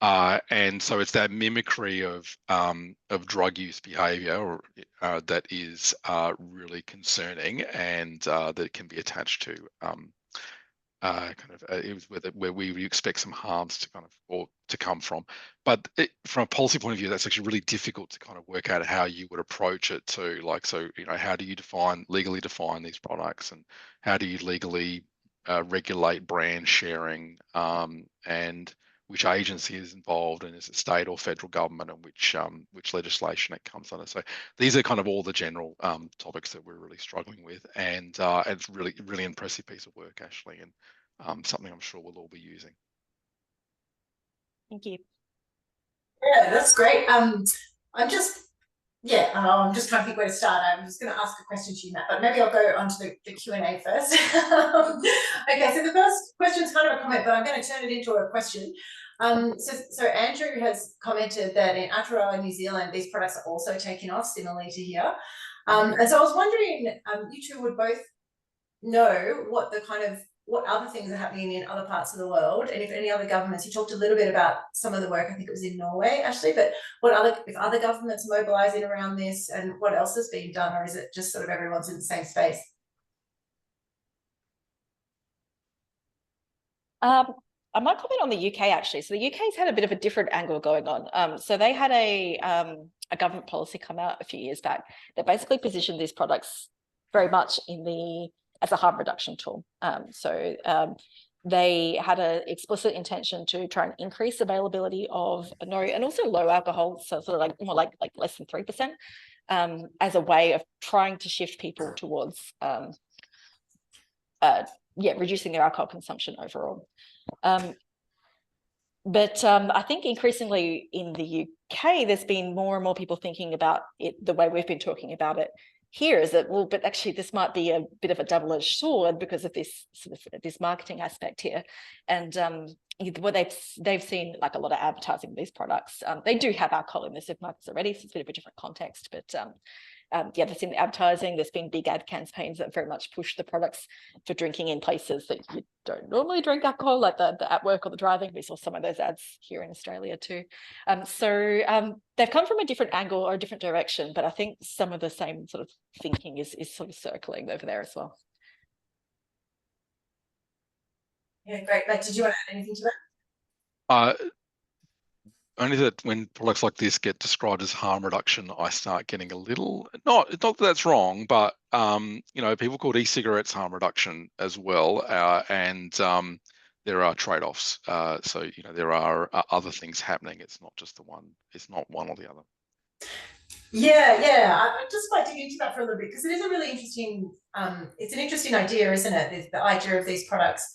And so it's that mimicry of drug use behaviour that is really concerning, and that can be attached to it was where we expect some harms to kind of, or to come from. But from a policy point of view, that's actually really difficult to kind of work out how you would approach it too. Like, so, you know, how do you legally define these products, and how do you legally regulate brand sharing, and which agency is involved, and is it state or federal government, and which legislation it comes under. So these are kind of all the general topics that we're really struggling with, and it's really, really impressive piece of work, Ashley, and something I'm sure we'll all be using. Thank you. Yeah, that's great. I'm just trying to think where to start. I'm just going to ask a question to you, Matt, but maybe I'll go on to the Q&A first. Okay, so the first question is kind of a comment, but I'm going to turn it into a question. So Andrew has commented that in Aotearoa, New Zealand, these products are also taking off, similarly to here. And so I was wondering, you two would both know what other things are happening in other parts of the world, and if any other governments. You talked a little bit about some of the work, I think it was in Norway, Ashley, but if other governments mobilising around this, and what else is being done, or is it just sort of everyone's in the same space? I might comment on the UK actually. So the UK's had a bit of a different angle going on. So they had a government policy come out a few years back that basically positioned these products very much as a harm reduction tool. They had an explicit intention to try and increase availability of no, and also low alcohol, so sort of like more like less than 3%, as a way of trying to shift people towards reducing their alcohol consumption overall. But I think increasingly in the UK, there's been more and more people thinking about it the way we've been talking about it here, is that, well, but actually this might be a bit of a double-edged sword because of this sort of this marketing aspect here. And what they've seen, like a lot of advertising of these products, they do have alcohol in the supermarkets already, so it's a bit of a different context, but they've seen the advertising. There's been big ad campaigns that very much push the products for drinking in places that you don't normally drink alcohol, like the at work or the driving. We saw some of those ads here in Australia too. They've come from a different angle or a different direction, but I think some of the same sort of thinking is sort of circling over there as well. Yeah, great. Matt, did you want to add anything to that? Only that when products like this get described as harm reduction, I start getting a little, not that that's wrong, but you know, people called e-cigarettes harm reduction as well, and there are trade-offs. So you know, there are other things happening. It's not just the one. It's not one or the other. Yeah. I'd just like to get into that for a little bit, because it is a really interesting. It's an interesting idea, isn't it? The idea of these products.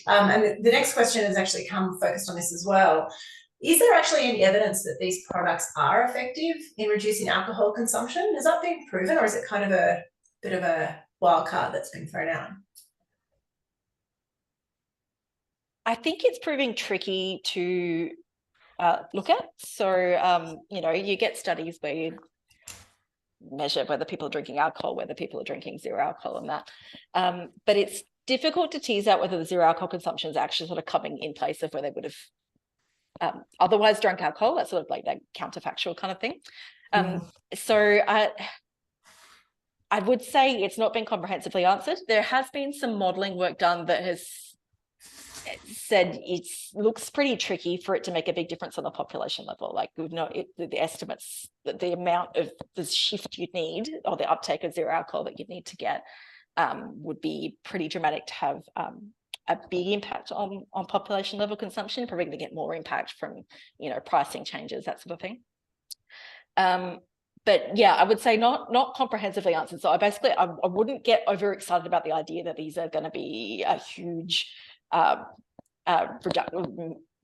And the next question has actually come focused on this as well. Is there actually any evidence that these products are effective in reducing alcohol consumption? Has that been proven, or is it kind of a bit of a wild card that's been thrown out? I think it's proving tricky to look at. So, you get studies where you measure whether people are drinking alcohol, whether people are drinking zero alcohol and that. But it's difficult to tease out whether the zero alcohol consumption is actually sort of coming in place of where they would have otherwise drunk alcohol. That's sort of like that counterfactual kind of thing. So I would say it's not been comprehensively answered. There has been some modelling work done that has said it looks pretty tricky for it to make a big difference on the population level. Like, we've know the estimates that the amount of the shift you'd need, or the uptake of zero alcohol that you'd need to get, would be pretty dramatic to have a big impact on population level consumption, probably going to get more impact from, pricing changes, that sort of thing. But yeah, I would say not comprehensively answered. So I wouldn't get overexcited about the idea that these are going to be a huge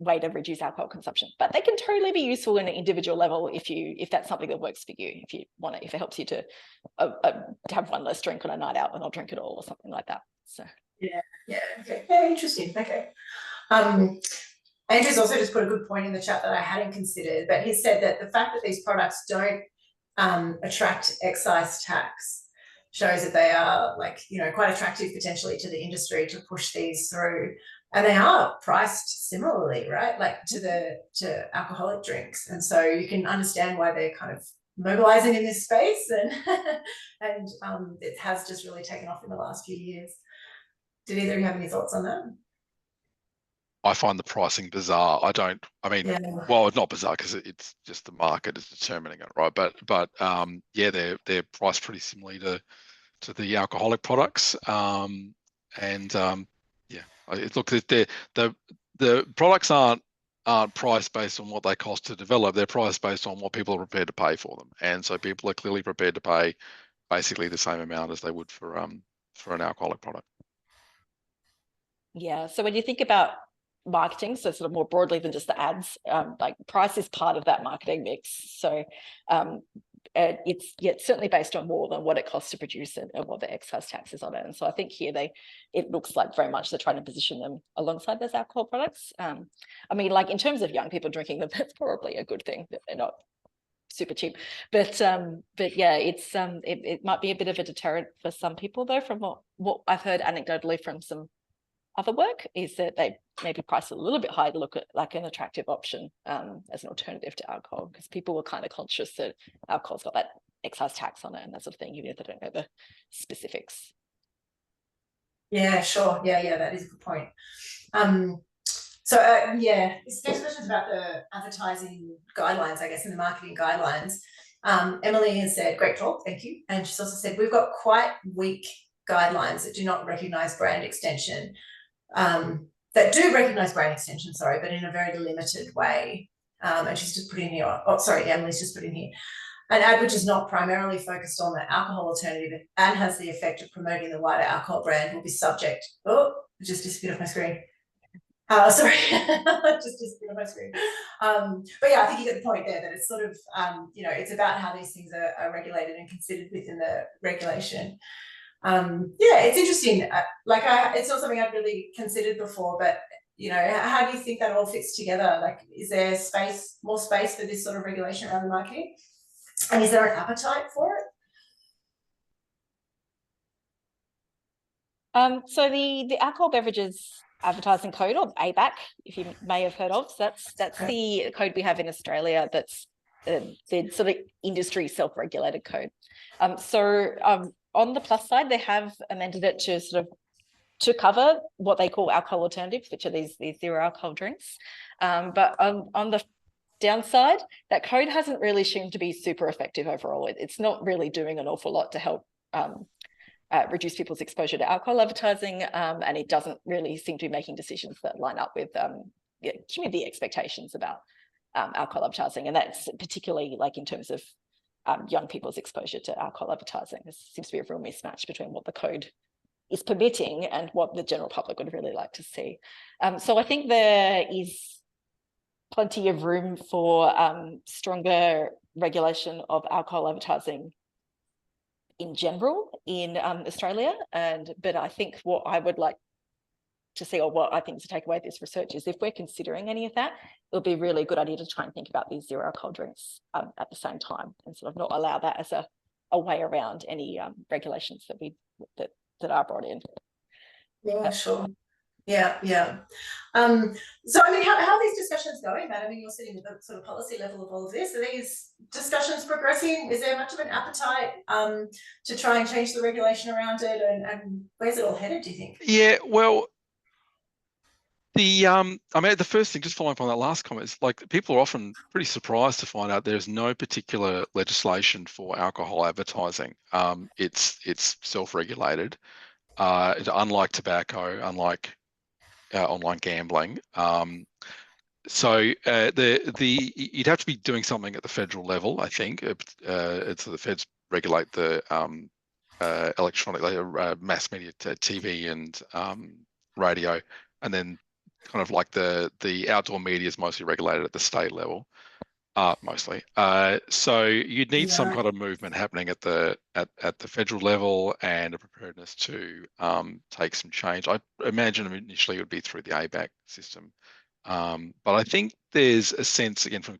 way to reduce alcohol consumption, but they can totally be useful in an individual level if that's something that works for you. If it helps you to have one less drink on a night out and not drink at all, or something like that. So okay, interesting. Okay. Andrew's also just put a good point in the chat that I hadn't considered, but he said that the fact that these products don't attract excise tax shows that they are, like, quite attractive potentially to the industry to push these through, and they are priced similarly, right, like to alcoholic drinks, and so you can understand why they're kind of mobilizing in this space, and it has just really taken off in the last few years. Did either of you have any thoughts on that? I find the pricing bizarre. Well, it's not bizarre because it's just the market is determining it, right? But they're priced pretty similarly to the alcoholic products. Look, the products aren't priced based on what they cost to develop. They're priced based on what people are prepared to pay for them, and so people are clearly prepared to pay basically the same amount as they would for an alcoholic product. Yeah. So when you think about marketing, so sort of more broadly than just the ads, like price is part of that marketing mix. So it's certainly based on more than what it costs to produce and what the excise tax is on it. And so I think here it looks like very much they're trying to position them alongside those alcohol products. Like in terms of young people drinking them, that's probably a good thing that they're not super cheap. But yeah, it might be a bit of a deterrent for some people though, from what I've heard anecdotally from some other work, is that they maybe price a little bit high to look at like an attractive option as an alternative to alcohol, because people were kind of conscious that alcohol's got that excise tax on it and that sort of thing, even if they don't know the specifics. Yeah, sure. Yeah, that is a good point. This next question is about the advertising guidelines, I guess, and the marketing guidelines. Emily has said, great talk, thank you. And she's also said, we've got quite weak guidelines that do not recognise brand extension. That do recognise brand extension, but in a very limited way. And she's just put in here, Emily's just put in here, an ad which is not primarily focused on the alcohol alternative and has the effect of promoting the wider alcohol brand will be subject. Oh, it just disappeared off my screen. Sorry, just disappeared off my screen. But yeah, I think you get the point there, that it's sort of, it's about how these things are regulated and considered within the regulation. It's interesting. It's not something I've really considered before, but how do you think that all fits together? Like, is there more space for this sort of regulation around the marketing, and is there an appetite for it? So the alcohol beverages advertising code, or ABAC, if you may have heard of, so that's the code we have in Australia. That's the sort of industry self-regulated code. On the plus side, they have amended it to cover what they call alcohol alternatives, which are these zero alcohol drinks. But on the downside, that code hasn't really seemed to be super effective overall. It's not really doing an awful lot to help reduce people's exposure to alcohol advertising, and it doesn't really seem to be making decisions that line up with community expectations about alcohol advertising, and that's particularly like in terms of young people's exposure to alcohol advertising. There seems to be a real mismatch between what the code is permitting and what the general public would really like to see. So I think there is plenty of room for stronger regulation of alcohol advertising in general in Australia. But I think what I would like to see, or what I think to take away this research, is if we're considering any of that, it'll be a really good idea to try and think about these zero alcohol drinks at the same time, and sort of not allow that as a way around any regulations that are brought in. Yeah, sure. Yeah, yeah. So I mean, how are these discussions going, Matt? I mean, you're sitting at the sort of policy level of all of this. Are these discussions progressing? Is there much of an appetite to try and change the regulation around it? And where's it all headed, do you think? Yeah, well, I mean, the first thing, just following up on that last comment, is like people are often pretty surprised to find out there's no particular legislation for alcohol advertising. It's self-regulated. Unlike tobacco, unlike online gambling. So you'd have to be doing something at the federal level, I think. It's the feds regulate the electronic mass media, TV and radio, and then kind of like the outdoor media is mostly regulated at the state level. Mostly. So you'd need some kind of movement happening at the federal level, and a preparedness to take some change. I imagine initially it would be through the ABAC system, but I think there's a sense again from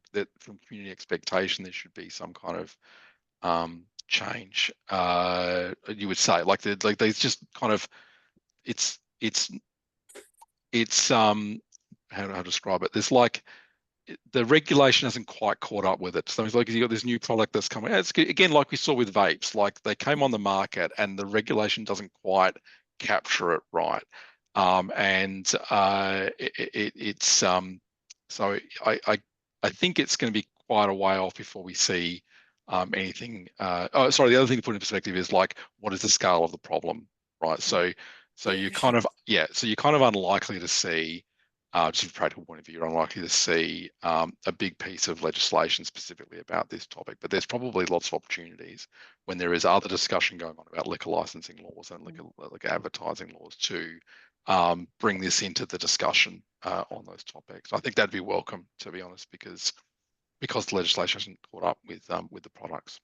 community expectation there should be some kind of change. You would say like there's just kind of it's how to describe it. There's like the regulation hasn't quite caught up with it. So it's like you got this new product that's coming. It's again like we saw with vapes. Like they came on the market and the regulation doesn't quite capture it right. It's so I think it's going to be quite a way off before we see anything. Oh, sorry. The other thing to put in perspective is like what is the scale of the problem, right? So you're kind of unlikely to see. Just from a practical point of view, you're unlikely to see a big piece of legislation specifically about this topic, but there's probably lots of opportunities when there is other discussion going on about liquor licensing laws and liquor advertising laws to bring this into the discussion on those topics. I think that'd be welcome, to be honest, because the legislation hasn't caught up with the products.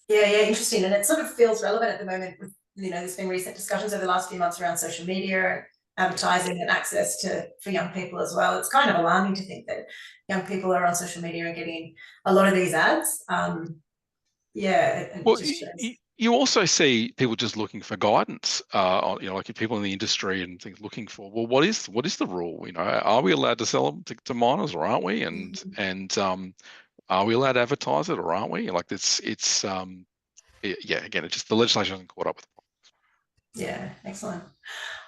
Yeah, interesting, and it sort of feels relevant at the moment. With there's been recent discussions over the last few months around social media, advertising and access for young people as well. It's kind of alarming to think that young people are on social media and getting a lot of these ads. Well, you also see people just looking for guidance on, like people in the industry and things looking for, well, what is the rule? Are we allowed to sell them to minors or aren't we? And are we allowed to advertise it or aren't we? Like again, it's just the legislation hasn't caught up with. Yeah, excellent.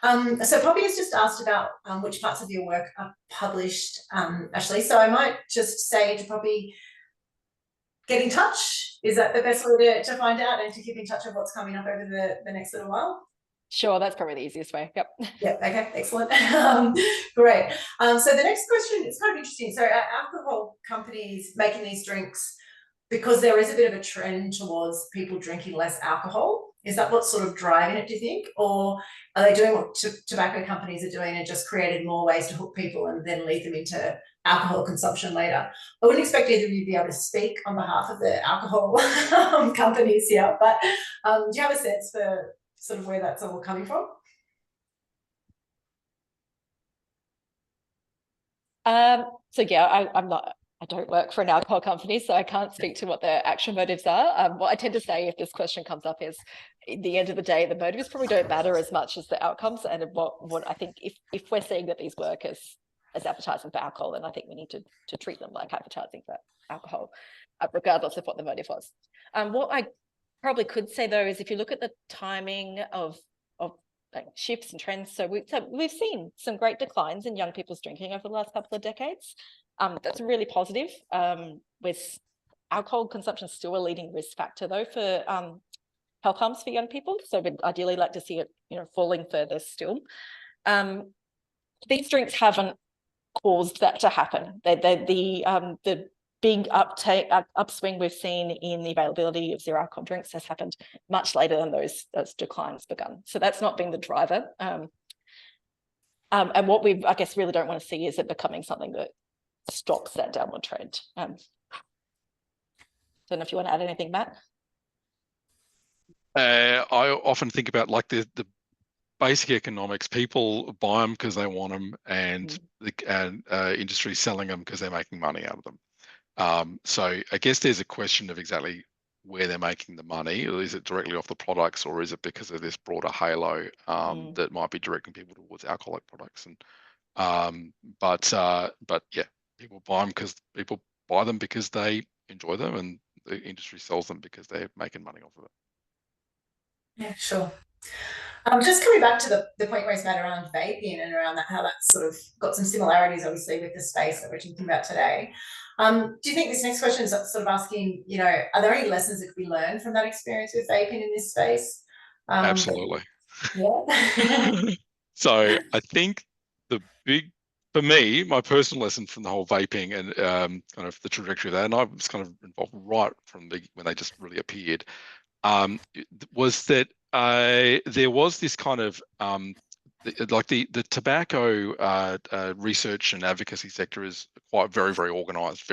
So Poppy has just asked about which parts of your work are published, Ashlea. So I might just say to Poppy, get in touch. Is that the best way to find out and to keep in touch with what's coming up over the next little while? Sure, that's probably the easiest way. Yep. Yep. Okay. Excellent. Great. So the next question is kind of interesting. So alcohol companies making these drinks, because there is a bit of a trend towards people drinking less alcohol. Is that what's sort of driving it, do you think? Or are they doing what tobacco companies are doing and just created more ways to hook people and then lead them into alcohol consumption later? I wouldn't expect either of you to be able to speak on behalf of the alcohol companies here, but do you have a sense for sort of where that's all coming from? So yeah, I don't work for an alcohol company, so I can't speak to what their actual motives are. What I tend to say if this question comes up is, at the end of the day, the motives probably don't matter as much as the outcomes. And what I think, if we're seeing that these work as advertising for alcohol, then I think we need to treat them like advertising for alcohol, regardless of what the motive was. What I probably could say though is if you look at the timing of like shifts and trends, so we've seen some great declines in young people's drinking over the last couple of decades. That's really positive. With alcohol consumption still a leading risk factor though for health harms for young people. So we'd ideally like to see it, falling further still. These drinks haven't caused that to happen. The big upswing we've seen in the availability of zero alcohol drinks has happened much later than those declines begun. So that's not been the driver. And what we, I guess, really don't want to see is it becoming something that stops that downward trend. Don't know if you want to add anything, Matt. I often think about like the basic economics. People buy them because they want them, and the industry selling them because they're making money out of them. So I guess there's a question of exactly where they're making the money. Is it directly off the products, or is it because of this broader halo that might be directing people towards alcoholic products? And but yeah, people buy them because people buy them because they enjoy them, and the industry sells them because they're making money off of it. Yeah, sure. Just coming back to the point Grace made around vaping and around that, how that's sort of got some similarities, obviously, with the space that we're talking about today. Do you think this next question is sort of asking, you know, are there any lessons that could be learned from that experience with vaping in this space? Absolutely. Yeah. So I think for me, my personal lesson from the whole vaping and kind of the trajectory of that, and I was kind of involved right from when they just really appeared, was that there was this kind of like the tobacco research and advocacy sector is quite very organized,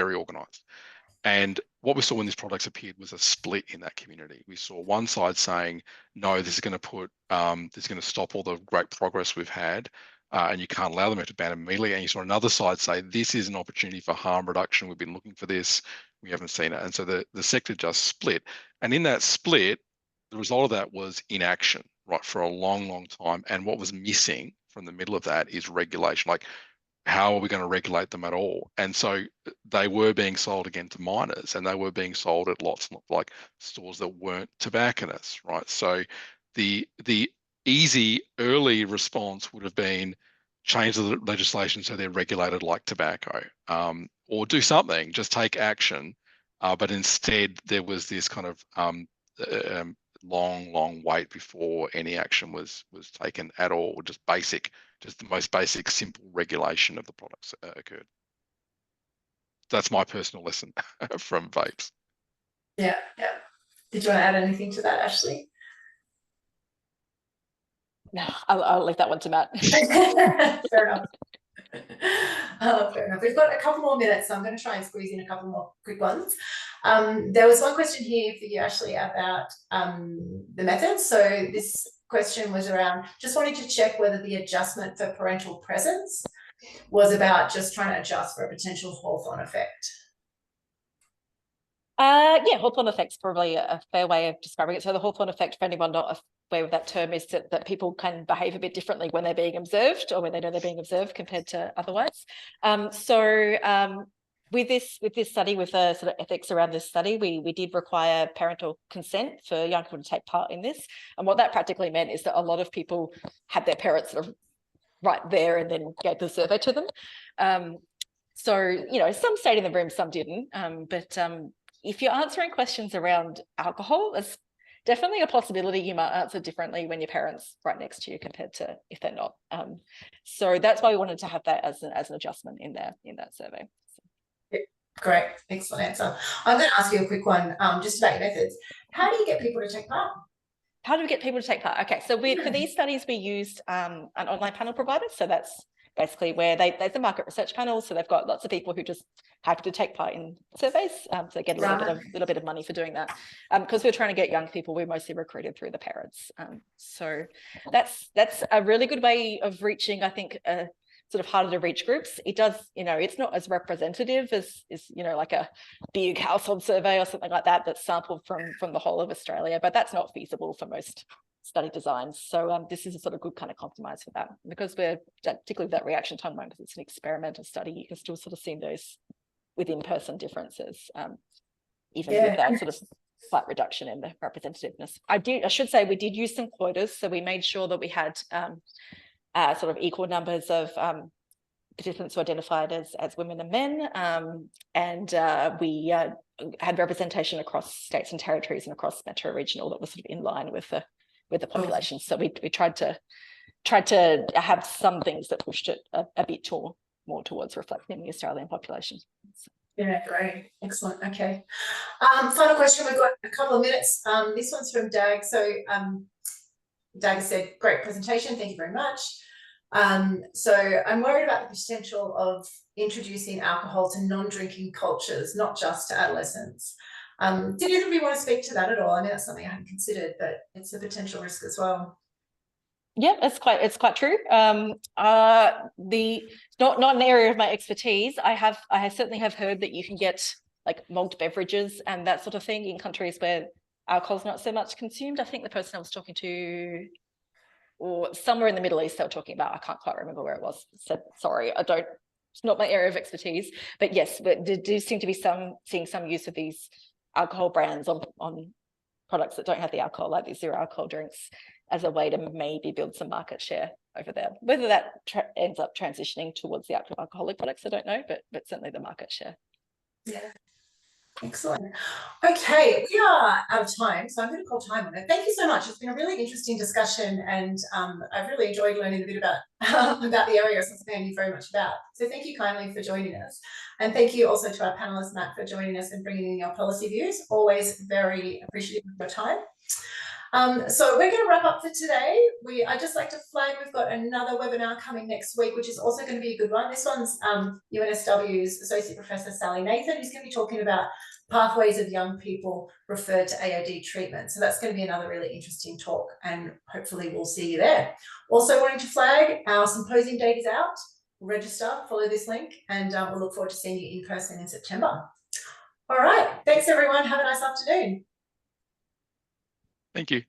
And what we saw when these products appeared was a split in that community. We saw one side saying, no, this is going to stop all the great progress we've had, and you can't allow them to ban them immediately. And you saw another side say, this is an opportunity for harm reduction. We've been looking for this. We haven't seen it. And so the sector just split. And in that split, the result of that was inaction, right, for a long time. And what was missing from the middle of that is regulation. Like, how are we going to regulate them at all? And so they were being sold again to minors, and they were being sold at lots of like stores that weren't tobacconists, right? So the easy early response would have been change the legislation so they're regulated like tobacco, or do something, just take action. But instead, there was this kind of long wait before any action was taken at all, just the most basic, simple regulation of the products occurred. That's my personal lesson from vapes. Yeah. Did you want to add anything to that, Ashley? No, I'll leave that one to Matt. Fair enough. Fair enough. We've got a couple more minutes, so I'm going to try and squeeze in a couple more quick ones. There was one question here for you, Ashley, about the methods. So this question was around just wanting to check whether the adjustment for parental presence was about just trying to adjust for a potential Hawthorne effect. Yeah, Hawthorne effect's probably a fair way of describing it. So the Hawthorne effect, for anyone not aware of that term, is that people can behave a bit differently when they're being observed, or when they know they're being observed compared to otherwise. With this study, with the sort of ethics around this study, we did require parental consent for young people to take part in this. And what that practically meant is that a lot of people had their parents sort of right there and then gave the survey to them. So, you know, some stayed in the room, some didn't. If you're answering questions around alcohol, there's definitely a possibility you might answer differently when your parents right next to you compared to if they're not. So that's why we wanted to have that as an adjustment in that survey. Great, excellent answer. I'm going to ask you a quick one just about your methods. How do you get people to take part? How do we get people to take part? Okay, so for these studies, we used an online panel provider. So that's basically where there's a market research panel. So they've got lots of people who just happy to take part in surveys. So they get a little bit of money for doing that. Because we're trying to get young people, we're mostly recruited through the parents. So that's a really good way of reaching, I think, sort of harder to reach groups. It does, you know, it's not as representative as you know, like a big household survey or something like that that's sampled from the whole of Australia, but that's not feasible for most study designs. So this is a sort of good kind of compromise for that, because we're particularly with that reaction time one, because it's an experimental study, you can still sort of see those with in-person differences, even with that sort of slight reduction in the representativeness. I should say we did use some quotas, so we made sure that we had sort of equal numbers of participants who identified as women and men, and we had representation across states and territories and across metro regional that was sort of in line with the population. So we tried to have some things that pushed it a bit more towards reflecting the Australian population. Yeah, great, excellent. Okay, final question. We've got a couple of minutes. This one's from Dag. So Dag said, great presentation, thank you very much. So I'm worried about the potential of introducing alcohol to non-drinking cultures, not just to adolescents. Did either of you want to speak to that at all? I mean, that's something I hadn't considered, but it's a potential risk as well. Yeah, it's quite true. Not an area of my expertise. I certainly have heard that you can get like malt beverages and that sort of thing in countries where alcohol's not so much consumed. I think the person I was talking to, or somewhere in the Middle East, they were talking about, I can't quite remember where it was. So sorry, it's not my area of expertise. But yes, but there do seem to be seeing some use of these alcohol brands on products that don't have the alcohol, like these zero alcohol drinks, as a way to maybe build some market share over there. Whether that ends up transitioning towards the actual alcoholic products, I don't know, but certainly the market share. Yeah. Excellent. Okay, we are out of time, so I'm going to call time on it. Thank you so much. It's been a really interesting discussion, and I've really enjoyed learning a bit about the area, something I knew very much about. So thank you kindly for joining us, and thank you also to our panelists, Matt, for joining us and bringing in your policy views. Always very appreciative of your time. So we're going to wrap up for today. I'd just like to flag we've got another webinar coming next week, which is also going to be a good one. This one's UNSW's Associate Professor Sally Nathan, who's going to be talking about pathways of young people referred to AOD treatment. So that's going to be another really interesting talk, and hopefully we'll see you there. Also wanting to flag our symposium date is out. Register, follow this link, and we'll look forward to seeing you in person in September. All right. Thanks, everyone. Have a nice afternoon. Thank you.